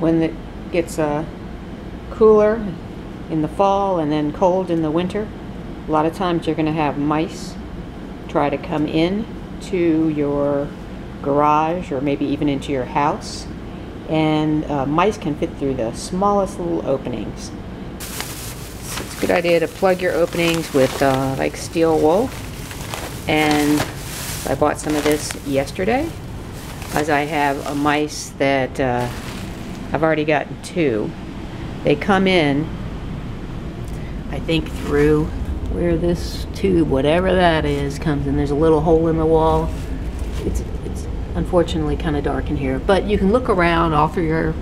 when it gets cooler in the fall and then cold in the winter, a lot of times you're going to have mice try to come in to your garage or maybe even into your house, and mice can fit through the smallest little openings. So it's a good idea to plug your openings with like steel wool, and I bought some of this yesterday as I have a mice that I've already gotten 2. They come in, I think, through where this tube, whatever that is, comes in. There's a little hole in the wall. It's unfortunately kind of dark in here, but you can look around all through your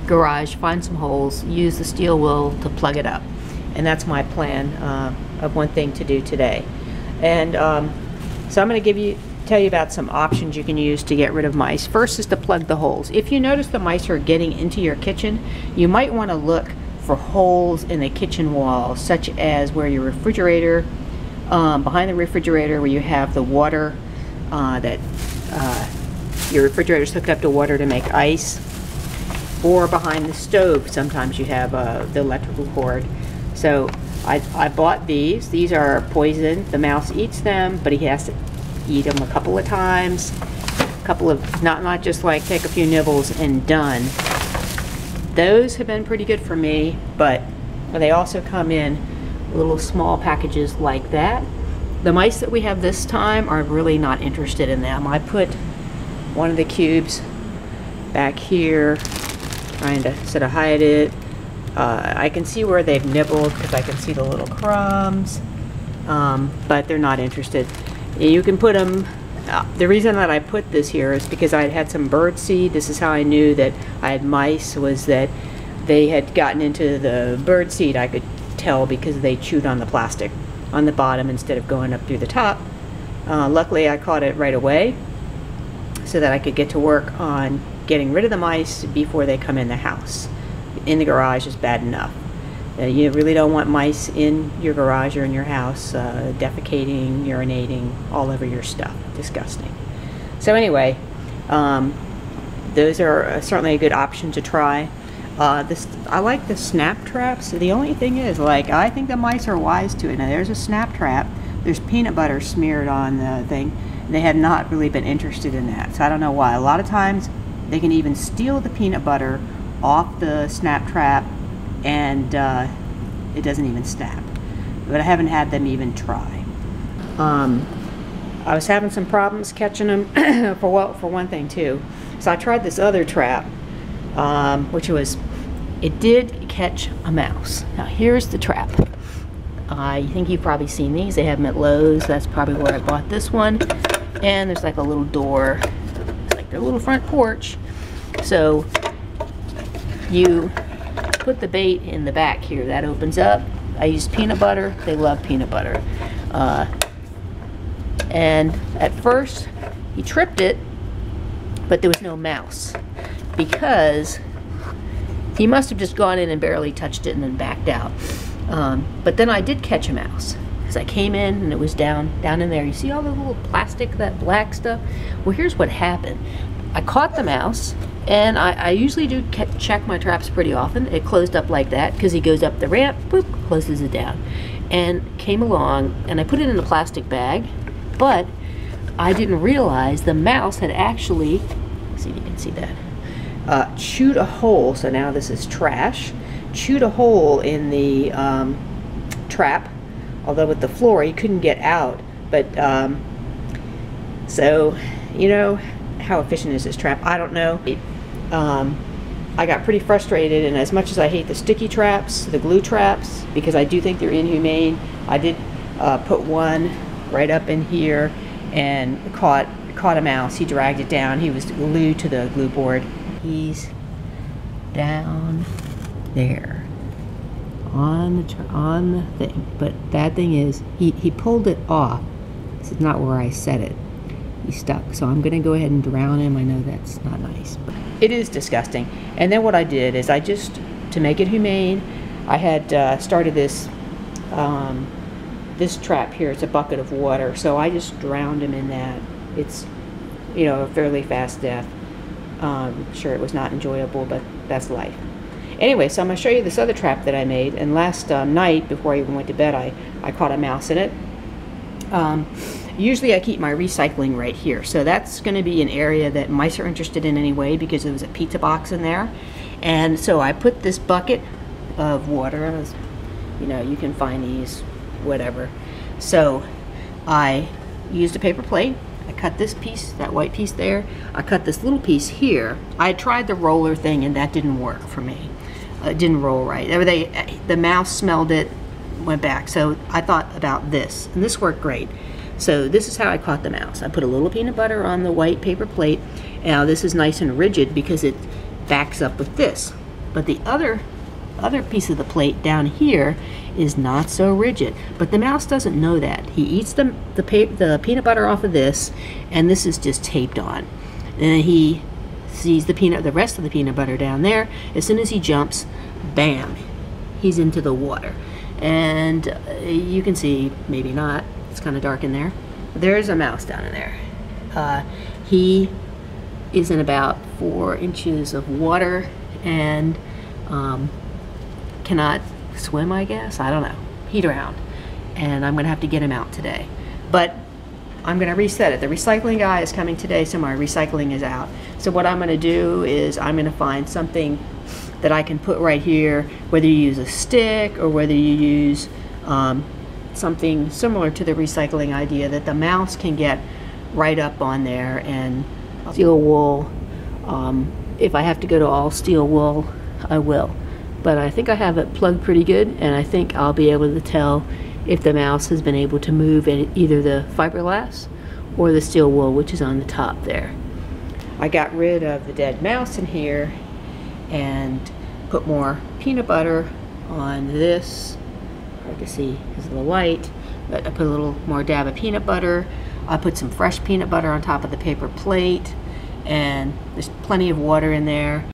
garage, find some holes, use the steel wool to plug it up. And that's my plan of one thing to do today. And so I'm going to tell you about some options you can use to get rid of mice. First is to plug the holes. If you notice the mice are getting into your kitchen, you might want to look for holes in the kitchen wall, such as where your refrigerator, behind the refrigerator where you have the water that your refrigerator's hooked up to water to make ice, or behind the stove. Sometimes you have the electrical cord. So I bought these. These are poison. The mouse eats them, but he has to eat them a couple of times. A couple of, not just like take a few nibbles and done. Those have been pretty good for me, but they also come in little small packages like that. The mice that we have this time are really not interested in them. I put one of the cubes back here, trying to sort of hide it. I can see where they've nibbled because I can see the little crumbs, but they're not interested. You can put them, the reason that I put this here is because I had some bird seed. This is how I knew that I had mice, was that they had gotten into the bird seed. I could tell because they chewed on the plastic on the bottom instead of going up through the top. Luckily I caught it right away so that I could get to work on getting rid of the mice before they come in the house. In the garage is bad enough. You really don't want mice in your garage or in your house, defecating, urinating all over your stuff. Disgusting. So anyway, those are certainly a good option to try. I like the snap traps. The only thing is, like, I think the mice are wise to it. Now there's a snap trap. There's peanut butter smeared on the thing. They have not really been interested in that. So I don't know why. A lot of times they can even steal the peanut butter off the snap trap, and it doesn't even snap. But I haven't had them even try. I was having some problems catching them for one thing too. So I tried this other trap, which was, it did catch a mouse. Now here's the trap. I think you've probably seen these. They have them at Lowe's. That's probably where I bought this one. And there's like a little door. It's like their little front porch. So you put the bait in the back here. That opens up. I used peanut butter. They love peanut butter. And at first he tripped it, but there was no mouse because he must have just gone in and barely touched it and then backed out. But then I did catch a mouse because I came in and it was down in there. You see all the little plastic, that black stuff? Well, here's what happened. I caught the mouse, and I usually do check my traps pretty often. It closed up like that because he goes up the ramp, boop, closes it down, and came along, and I put it in a plastic bag, but I didn't realize the mouse had actually, let's see if you can see that, chewed a hole. So now this is trash. Chewed a hole in the trap, although with the floor he couldn't get out. But so, you know, how efficient is this trap? I don't know. I got pretty frustrated, and as much as I hate the sticky traps, the glue traps, because I do think they're inhumane, I did put one right up in here and caught a mouse. He dragged it down. He was glued to the glue board. He's down there on the thing, but bad thing is he pulled it off. This is not where I set it. He's stuck, so I'm gonna go ahead and drown him. I know that's not nice, but it is disgusting. And then what I did is, I just, to make it humane, I had started this this trap here. It's a bucket of water, so I just drowned him in that. It's, you know, a fairly fast death. Sure, it was not enjoyable, but that's life. Anyway, so I'm going to show you this other trap that I made, and last night, before I even went to bed, I caught a mouse in it. Usually I keep my recycling right here, so that's going to be an area that mice are interested in anyway, because there was a pizza box in there. And so I put this bucket of water, you know, you can find these, whatever. So I used a paper plate. I cut this piece, that white piece there. I cut this little piece here. I tried the roller thing and that didn't work for me. It didn't roll right. The mouse smelled it, went back. So I thought about this, and this worked great. So this is how I caught the mouse. I put a little peanut butter on the white paper plate. Now this is nice and rigid because it backs up with this. But the other piece of the plate down here is not so rigid. But the mouse doesn't know that. He eats the peanut butter off of this, and this is just taped on. And he sees the rest of the peanut butter down there. As soon as he jumps, bam, he's into the water. And you can see, maybe not, it's kind of dark in there. There's a mouse down in there. He is in about 4 inches of water and cannot swim, I guess. I don't know. He drowned. And I'm going to have to get him out today. But I'm going to reset it. The recycling guy is coming today, so my recycling is out. So what I'm going to do is I'm going to find something that I can put right here, whether you use a stick or whether you use something similar to the recycling idea that the mouse can get right up on there. And steel wool, if I have to go to all steel wool, I will. But I think I have it plugged pretty good, and I think I'll be able to tell if the mouse has been able to move in either the fiberglass or the steel wool, which is on the top there. I got rid of the dead mouse in here and put more peanut butter on this. Hard to see because of the light, but I put a little more dab of peanut butter. I put some fresh peanut butter on top of the paper plate, and there's plenty of water in there.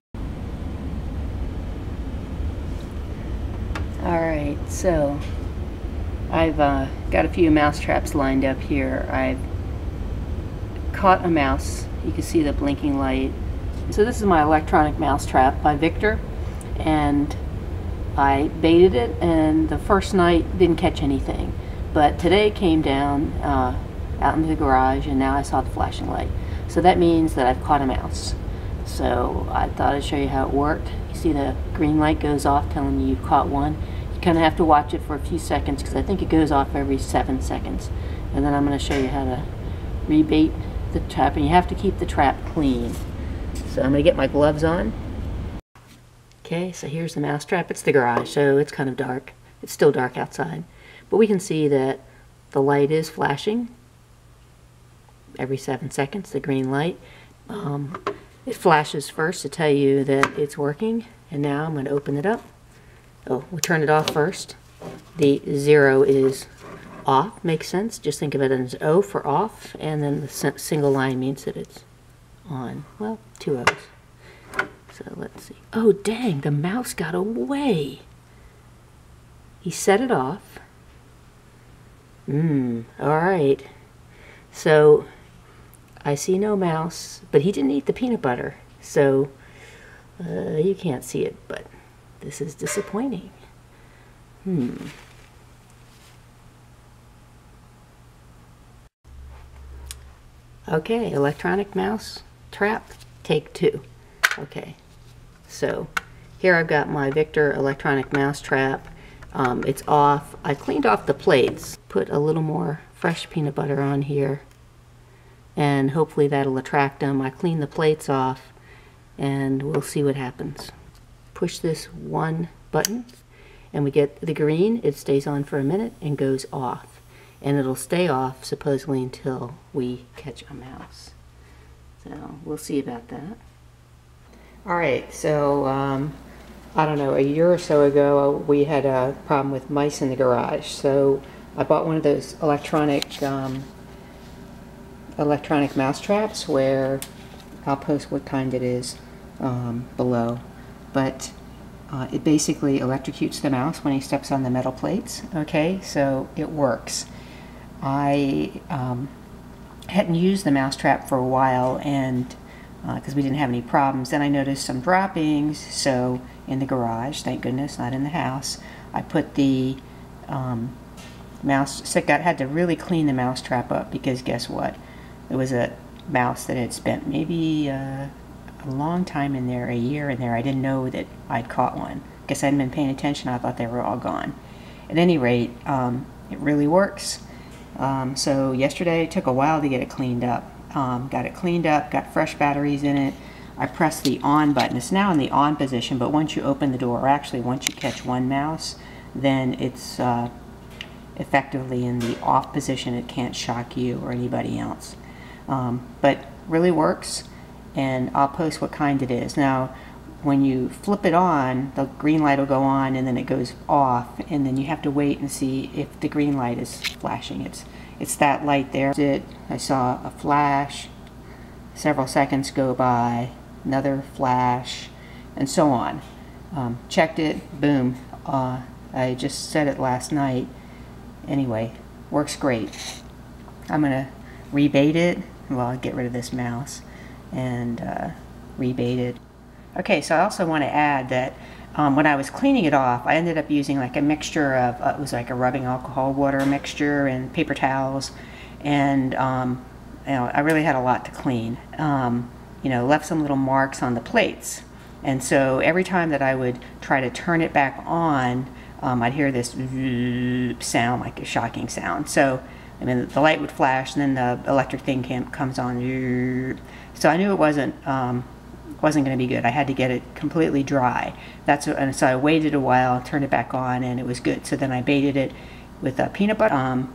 Alright, so I've got a few mouse traps lined up here. I've caught a mouse. You can see the blinking light. So this is my electronic mouse trap by Victor, and I baited it, and the first night didn't catch anything. But today came down out into the garage, and now I saw the flashing light. So that means that I've caught a mouse. So I thought I'd show you how it worked. You see the green light goes off telling you you've caught one. You kind of have to watch it for a few seconds because I think it goes off every 7 seconds. And then I'm going to show you how to rebait the trap, and you have to keep the trap clean. So I'm going to get my gloves on. Okay, so here's the mouse trap. It's the garage, so it's kind of dark. It's still dark outside. But we can see that the light is flashing every 7 seconds, the green light. It flashes first to tell you that it's working, and now I'm going to open it up. Oh, we'll turn it off first. The 0 is off, makes sense. Just think of it as O for off, and then the single line means that it's on. Well, 2 O's. So let's see. Oh, dang, the mouse got away. He set it off. Alright. So I see no mouse, but he didn't eat the peanut butter. So you can't see it, but this is disappointing. Okay, electronic mouse trap, take 2. Okay, so here I've got my Victor Electronic Mousetrap. It's off. I cleaned off the plates, put a little more fresh peanut butter on here, and hopefully that'll attract them. I cleaned the plates off, and we'll see what happens. Push this one button, and we get the green. It stays on for a minute and goes off, and it'll stay off supposedly until we catch a mouse. So we'll see about that. Alright, so I don't know, a year or so ago we had a problem with mice in the garage, so I bought one of those electronic mouse traps, where I'll post what kind it is below, but it basically electrocutes the mouse when he steps on the metal plates. Okay, so it works. I hadn't used the mouse trap for a while, and because we didn't have any problems. Then I noticed some droppings, so in the garage, thank goodness, not in the house. I put the had to really clean the mousetrap up, because guess what? It was a mouse that had spent maybe a long time in there, a year in there. I didn't know that I'd caught one. Guess I hadn't been paying attention. I thought they were all gone. At any rate, it really works. So yesterday it took a while to get it cleaned up. Got it cleaned up, got fresh batteries in it. I pressed the on button. It's now in the on position, but once you open the door, or actually once you catch one mouse, then it's effectively in the off position. It can't shock you or anybody else. But really works, and I'll post what kind it is. Now, when you flip it on, the green light will go on and then it goes off, and then you have to wait and see if the green light is flashing. It's that light there. I saw a flash, several seconds go by, another flash, and so on. Checked it, boom. I just set it last night. Anyway, works great. I'm gonna rebait it. Well, I'll get rid of this mouse and rebait it. Okay, so I also want to add that when I was cleaning it off, I ended up using like a mixture of, it was like a rubbing alcohol water mixture and paper towels, and I really had a lot to clean. Left some little marks on the plates, and so every time that I would try to turn it back on, I'd hear this sound, like a shocking sound. So the light would flash, and then the electric thing comes on. So I knew it wasn't going to be good. I had to get it completely dry. And so I waited a while, turned it back on, and it was good. So then I baited it with peanut butter.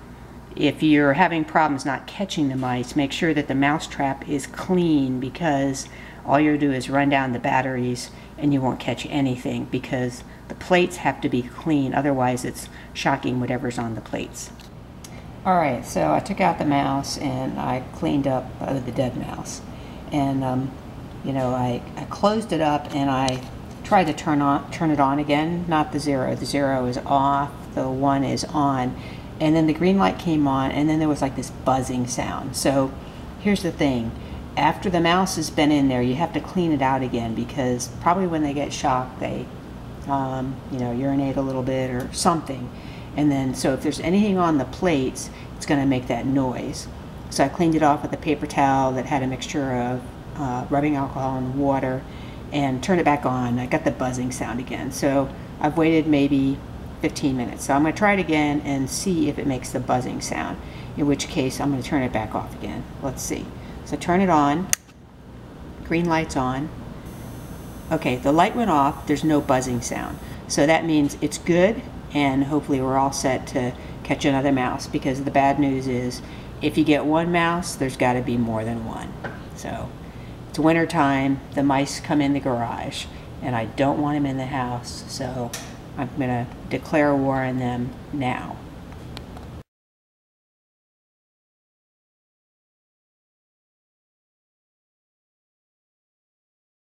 If you're having problems not catching the mice, make sure that the mousetrap is clean, because all you'll do is run down the batteries and you won't catch anything, because the plates have to be clean. Otherwise, it's shocking whatever's on the plates. All right, so I took out the mouse and I cleaned up the dead mouse. And I closed it up and I tried to turn it on again. Not the zero. The zero is off. The one is on. And then the green light came on, and then there was like this buzzing sound. So here's the thing. After the mouse has been in there, you have to clean it out again, because probably when they get shocked, they urinate a little bit or something. And then, so if there's anything on the plates, it's going to make that noise. So I cleaned it off with a paper towel that had a mixture of rubbing alcohol and water, and turned it back on. I got the buzzing sound again. So I've waited maybe 15 minutes. So I'm going to try it again and see if it makes the buzzing sound, in which case I'm going to turn it back off again. Let's see. So turn it on. Green light's on. Okay, the light went off. There's no buzzing sound. So that means it's good, and hopefully we're all set to catch another mouse, because the bad news is if you get one mouse, there's got to be more than one. So it's winter time, the mice come in the garage, and I don't want them in the house, so I'm going to declare war on them now.